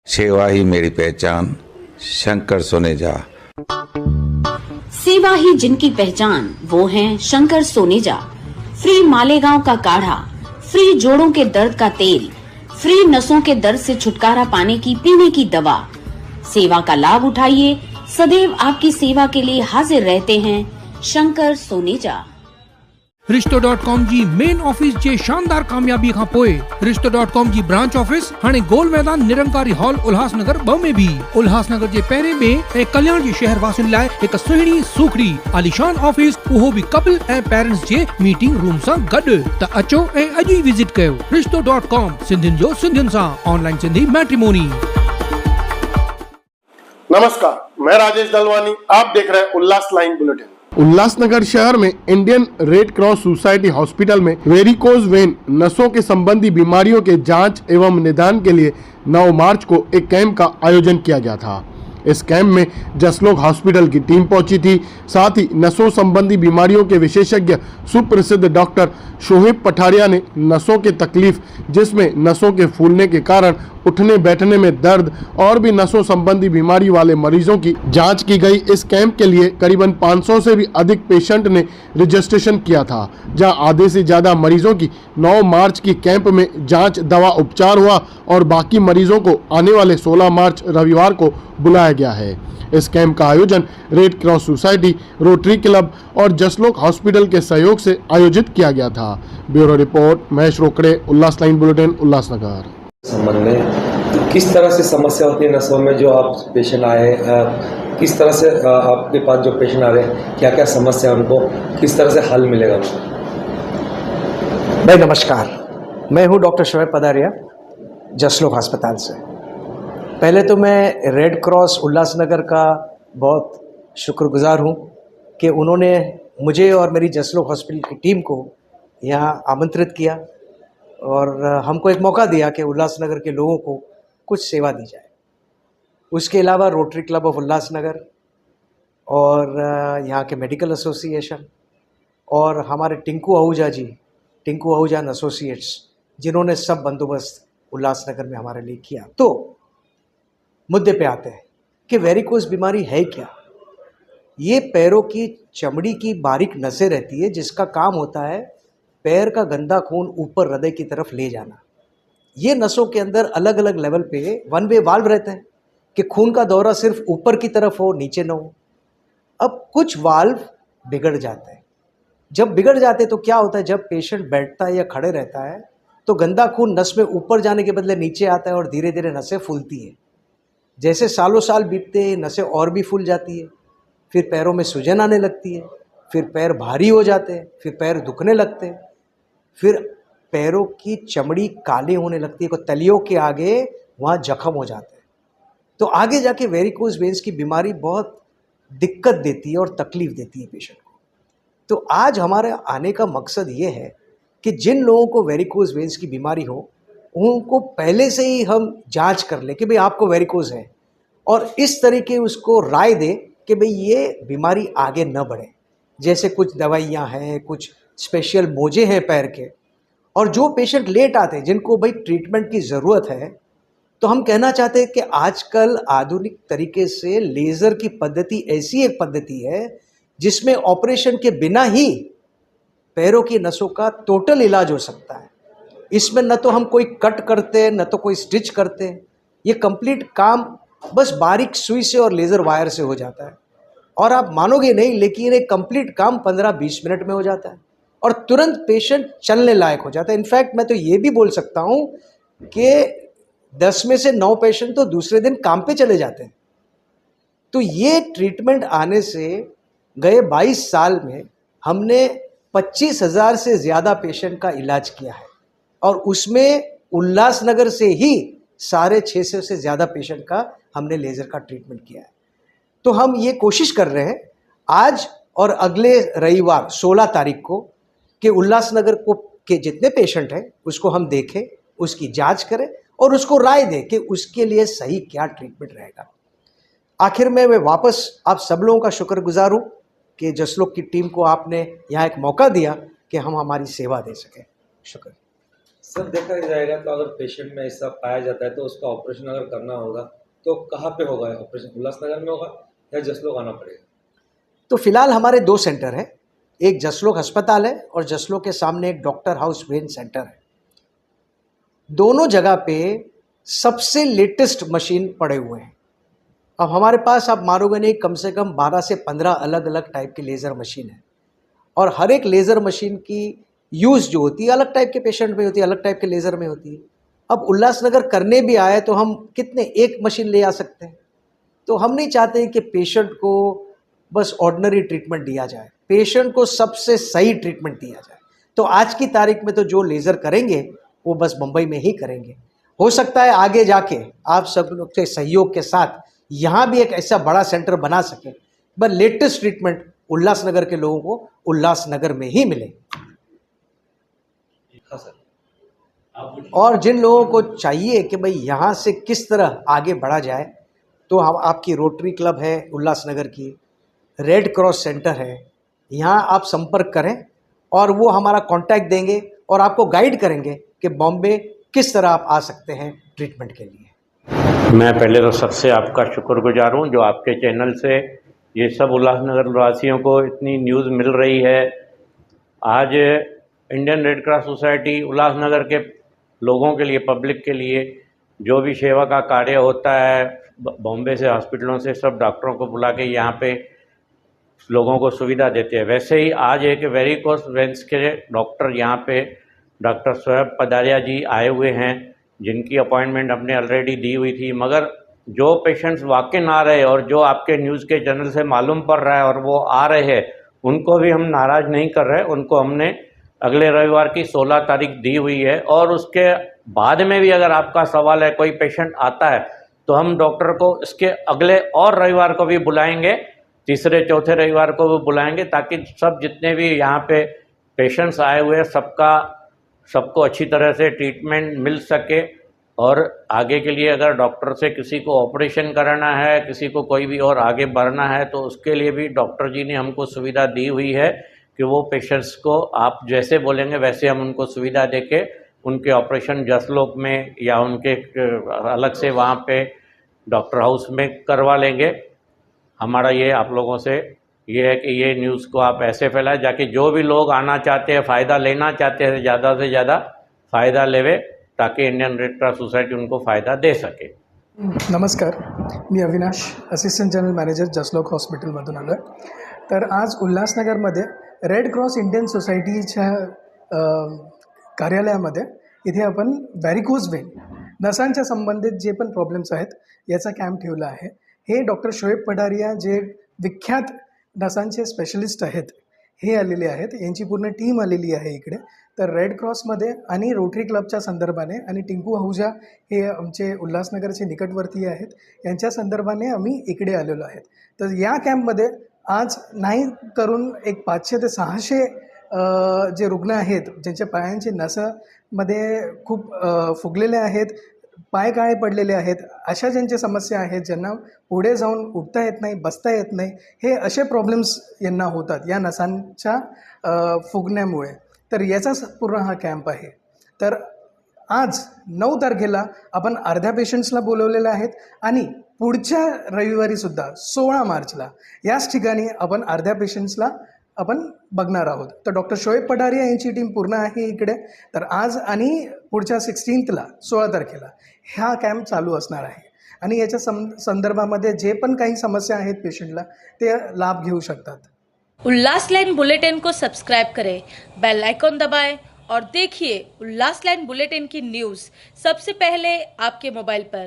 सेवा ही मेरी पहचान, शंकर सोनेजा। सेवा ही जिनकी पहचान, वो हैं शंकर सोनेजा। फ्री मालेगांव का काढ़ा, फ्री जोड़ों के दर्द का तेल, फ्री नसों के दर्द से छुटकारा पाने की पीने की दवा। सेवा का लाभ उठाइए, सदैव आपकी सेवा के लिए हाजिर रहते हैं शंकर सोनेजा। रिश्तो.com जी मेन ऑफिस जे शानदार कामयाबी खां पोइ रिश्तो.com जी ब्रांच ऑफिस हाणे गोल मैदान निरंकारी हॉल उल्हासनगर 2 में भी उल्हासनगर जे पहिरें में ऐं कल्याण जे शहर वासियुनि लाइ हिकु सुहिणी सूखड़ी आलीशान ऑफिस, उहो भी कपल ऐं पेरेंट्स जे मीटिंग रूम सां गॾु। त अचो ऐं अॼु ई विजिट कयो रिश्तो.com, सिंधियुनि जो सिंधियुनि सां, ऑनलाइन सिंधी मैट्रिमोनी। नमस्कार, मैं राजेश दलवानी, आप देख रहे हैं उल्लास लाइन बुलेटिन। उल्लासनगर शहर में Indian red cross society hospital में वेरिकोज वेन नसों के संबंधी बीमारियों के जांच एवं निदान के लिए 9 मार्च को एक कैंप का आयोजन किया गया था। इस कैंप में जसलोक हॉस्पिटल की टीम पहुंची थी। साथ ही नसों संबंधी बीमारियों के विशेषज्ञ सुप्रसिद्ध डॉक्टर शोहेब पठारिया ने नसों के तकलीफ, जिसमें नसों के फूलने के कारण उठने बैठने में दर्द और भी नसों संबंधी बीमारी वाले मरीजों की जांच की गई। इस कैंप के लिए करीबन 500 से भी अधिक पेशेंट ने रजिस्ट्रेशन किया था, जहां आधे से ज़्यादा मरीजों की 9 मार्च की कैंप में जांच, दवा, उपचार हुआ और बाकी मरीजों को आने वाले 16 मार्च रविवार को बुलाया गया है। इस कैंप का आयोजन red cross society, rotary club और जसलोक हॉस्पिटल के सहयोग से आयोजित किया गया था। ब्यूरो रिपोर्ट महेश रोकड़े, उल्लास लाइन बुलेटिन, उल्लासनगर। संबंध में किस तरह से समस्या होती है नसों में, जो आप पेशेंट आए, किस तरह से आपके पास जो पेशेंट आ रहे हैं, क्या क्या समस्या है उनको, किस तरह से हल मिलेगा उनको? भाई नमस्कार, मैं हूं डॉक्टर शोएब पठारिया, जसलोक अस्पताल से। पहले तो मैं रेड क्रॉस उल्लासनगर का बहुत शुक्रगुजार हूं कि उन्होंने मुझे और मेरी जसलोक हॉस्पिटल की टीम को यहाँ आमंत्रित किया और हमको एक मौका दिया कि उल्लासनगर के लोगों को कुछ सेवा दी जाए। उसके अलावा रोटरी क्लब ऑफ उल्लासनगर और यहाँ के मेडिकल एसोसिएशन और हमारे टिंकू आहूजा एंड एसोसिएट्स, जिन्होंने सब बंदोबस्त उल्लासनगर में हमारे लिए किया। तो मुद्दे पे आते हैं कि वेरिकोज बीमारी है क्या। ये पैरों की चमड़ी की बारीक नसें रहती है, जिसका काम होता है पैर का गंदा खून ऊपर हृदय की तरफ ले जाना। ये नसों के अंदर अलग अलग लेवल पे वन वे वाल्व रहते हैं कि खून का दौरा सिर्फ ऊपर की तरफ हो, नीचे ना हो। अब कुछ वाल्व बिगड़ जाते हैं। जब बिगड़ जाते तो क्या होता है, जब पेशेंट बैठता है या खड़े रहता है तो गंदा खून नस में ऊपर जाने के बदले नीचे आता है और धीरे धीरे नसें फूलती हैं। जैसे सालों साल बीतते हैं, नसें और भी फूल जाती है, फिर पैरों में सूजन आने लगती है, फिर पैर भारी हो जाते हैं, फिर पैर दुखने लगते हैं, फिर पैरों की चमड़ी काली होने लगती है, को तलियों के आगे वहाँ जख्म हो जाते हैं। तो आगे जाके वेरिकोज वेन्स की बीमारी बहुत दिक्कत देती है और तकलीफ देती है पेशेंट को। तो आज हमारे आने का मकसद ये है कि जिन लोगों को वेरिकोज वेन्स की बीमारी हो, उनको पहले से ही हम जांच कर ले कि भाई आपको वेरिकोज है, और इस तरीके उसको राय दे कि भाई ये बीमारी आगे न बढ़े। जैसे कुछ दवाइयाँ हैं, कुछ स्पेशल मोजे हैं पैर के। और जो पेशेंट लेट आते हैं, जिनको भाई ट्रीटमेंट की ज़रूरत है, तो हम कहना चाहते हैं कि आजकल आधुनिक तरीके से लेज़र की पद्धति ऐसी एक पद्धति है जिसमें ऑपरेशन के बिना ही पैरों की नसों का टोटल इलाज हो सकता है। इसमें न तो हम कोई कट करते हैं, न तो कोई स्टिच करते हैं। ये कंप्लीट काम बस बारीक सुई से और लेज़र वायर से हो जाता है। और आप मानोगे नहीं, लेकिन एक कंप्लीट काम 15-20 मिनट में हो जाता है और तुरंत पेशेंट चलने लायक हो जाता है। इनफैक्ट मैं तो ये भी बोल सकता हूँ कि 10 में से 9 पेशेंट तो दूसरे दिन काम पे चले जाते हैं। तो ये ट्रीटमेंट आने से गए 22 साल में हमने 25,000 से ज़्यादा पेशेंट का इलाज किया है और उसमें उल्लासनगर से ही 650 से ज़्यादा पेशेंट का हमने लेज़र का ट्रीटमेंट किया है। तो हम ये कोशिश कर रहे हैं आज और अगले रविवार 16 तारीख को कि उल्लासनगर को के जितने पेशेंट हैं उसको हम देखें, उसकी जांच करें और उसको राय दें कि उसके लिए सही क्या ट्रीटमेंट रहेगा। आखिर में मैं वापस आप सब लोगों का शुक्रगुजार हूँ कि जसलोक की टीम को आपने यहाँ एक मौका दिया कि हम हमारी सेवा दे सकें। शुक्र। सर देखा जाएगा तो अगर पेशेंट में ऐसा पाया जाता है तो उसका ऑपरेशन अगर करना होगा तो कहाँ पे होगा ऑपरेशन? उल्लासनगर में होगा या जसलोक आना पड़ेगा? तो फिलहाल हमारे 2 सेंटर हैं, एक जसलोक अस्पताल है और जसलोक के सामने एक डॉक्टर हाउस वेन सेंटर है। दोनों जगह पे सबसे लेटेस्ट मशीन पड़े हुए हैं। अब हमारे पास आप मानोगे नहीं, कम से कम 12 से 15 अलग अलग टाइप की लेज़र मशीन है और हर एक लेज़र मशीन की यूज़ जो होती है अलग टाइप के पेशेंट में होती है, अलग टाइप के लेज़र में होती है। अब उल्लासनगर करने भी आए तो हम कितने एक मशीन ले आ सकते हैं? तो हम नहीं चाहते कि पेशेंट को बस ऑर्डिनरी ट्रीटमेंट दिया जाए, पेशेंट को सबसे सही ट्रीटमेंट दिया जाए। तो आज की तारीख में तो जो लेज़र करेंगे वो बस मुंबई में ही करेंगे। हो सकता है आगे जाके आप सब लोग के सहयोग के साथ यहाँ भी एक ऐसा बड़ा सेंटर बना सके, बस लेटेस्ट ट्रीटमेंट उल्लासनगर के लोगों को उल्लासनगर में ही मिले। हाँ सर। और जिन लोगों को चाहिए कि भाई यहाँ से किस तरह आगे बढ़ा जाए, तो हम आपकी रोटरी क्लब है उल्लासनगर की, रेड क्रॉस सेंटर है, यहाँ आप संपर्क करें और वो हमारा कांटेक्ट देंगे और आपको गाइड करेंगे कि बॉम्बे किस तरह आप आ सकते हैं ट्रीटमेंट के लिए। मैं पहले तो सबसे आपका शुक्रगुजार हूँ जो आपके चैनल से ये सब उल्लासनगर वासियों को इतनी न्यूज़ मिल रही है। आज Indian red cross society Ulhasnagar के लोगों के लिए, पब्लिक के लिए जो भी सेवा का कार्य होता है, बॉम्बे से हॉस्पिटलों से सब डॉक्टरों को बुला के यहाँ पे लोगों को सुविधा देते हैं। वैसे ही आज एक वेरिकोस वेन्स के डॉक्टर यहाँ पे डॉक्टर शोएब पदारिया जी आए हुए हैं, जिनकी अपॉइंटमेंट हमने ऑलरेडी दी हुई थी। मगर जो पेशेंट्स वाकई आ रहे और जो आपके न्यूज़ के चैनल से मालूम पड़ रहा है और वो आ रहे हैं, उनको भी हम नाराज़ नहीं कर रहे। उनको हमने अगले रविवार की 16 तारीख दी हुई है और उसके बाद में भी अगर आपका सवाल है, कोई पेशेंट आता है, तो हम डॉक्टर को इसके अगले और रविवार को भी बुलाएंगे, तीसरे चौथे रविवार को भी बुलाएंगे, ताकि सब जितने भी यहाँ पे पेशेंट्स आए हुए हैं सबको अच्छी तरह से ट्रीटमेंट मिल सके। और आगे के लिए अगर डॉक्टर से किसी को ऑपरेशन कराना है, किसी को कोई भी और आगे बढ़ना है, तो उसके लिए भी डॉक्टर जी ने हमको सुविधा दी हुई है कि वो पेशेंट्स को आप जैसे बोलेंगे वैसे हम उनको सुविधा देके उनके ऑपरेशन जसलोक में या उनके अलग से वहाँ पे डॉक्टर हाउस में करवा लेंगे। हमारा ये आप लोगों से ये है कि ये न्यूज़ को आप ऐसे फैलाएं जाके जो भी लोग आना चाहते हैं, फ़ायदा लेना चाहते हैं, ज़्यादा से ज़्यादा फ़ायदा लेवे, ताकि इंडियन रेड क्रॉस सोसायटी उनको फ़ायदा दे सके। नमस्कार, मी Avinash, assistant general manager Jaslok हॉस्पिटलमधून आलो आहे। तर आज उल्हासनगरमध्ये रेड क्रॉस इंडियन सोसायटीच्या कार्यालयामध्ये इथे आपण व्हॅरिकोज वेन नसांच्या संबंधित जे पण प्रॉब्लेम्स आहेत याचा कॅम्प ठेवला आहे। हे डॉक्टर शोएब पडारिया जे विख्यात नसांचे स्पेशलिस्ट आहेत हे आलेले आहेत, यांची पूर्ण टीम आलेली आहे इकडे। तर रेड क्रॉसमध्ये आणि रोटरी क्लबच्या संदर्भाने आणि टिंकू आहूजा हे आमचे उल्हासनगरचे निकटवर्तीय आहेत, यांच्या संदर्भाने आम्ही इकडे आलेलो आहेत। तर या कॅम्पमध्ये आज नाही करून एक 500 ते 600 जे रुग्ण आहेत, ज्यांच्या पायांचे नसामध्ये खूप फुगलेले आहेत, पाय काळे पडलेले आहेत, अशा ज्यांच्या समस्या आहेत, ज्यांना पुढे जाऊन उठता येत नाही, बसता येत नाही, हे असे प्रॉब्लेम्स यांना होतात या नसांच्या फुगण्यामुळे। तर याचा पूर्ण हा कॅम्प आहे। तर आज 9 तारखेला आपण अर्ध्या पेशंट्सला बोलवलेलं आहेत आणि पुढच्या रविवारीसुद्धा 16 मार्चला याच ठिकाणी आपण अर्ध्या पेशंट्सला आपण बघणार आहोत। तर डॉक्टर शोएब पडारिया यांची टीम पूर्ण आहे इकडे। तर आज आणि पुढच्या 16ला 16 तारखेला हा कॅम्प चालू असणार आहे आणि याच्या संदर्भामध्ये जे पण काही समस्या आहेत पेशंटला ते लाभ घेऊ शकतात। उल्लास लाइन बुलेटिन को सब्सक्राइब करें, बेल आइकॉन दबाएं और देखिए उल्लास लाइन बुलेटिन की न्यूज़ सबसे पहले आपके मोबाइल पर।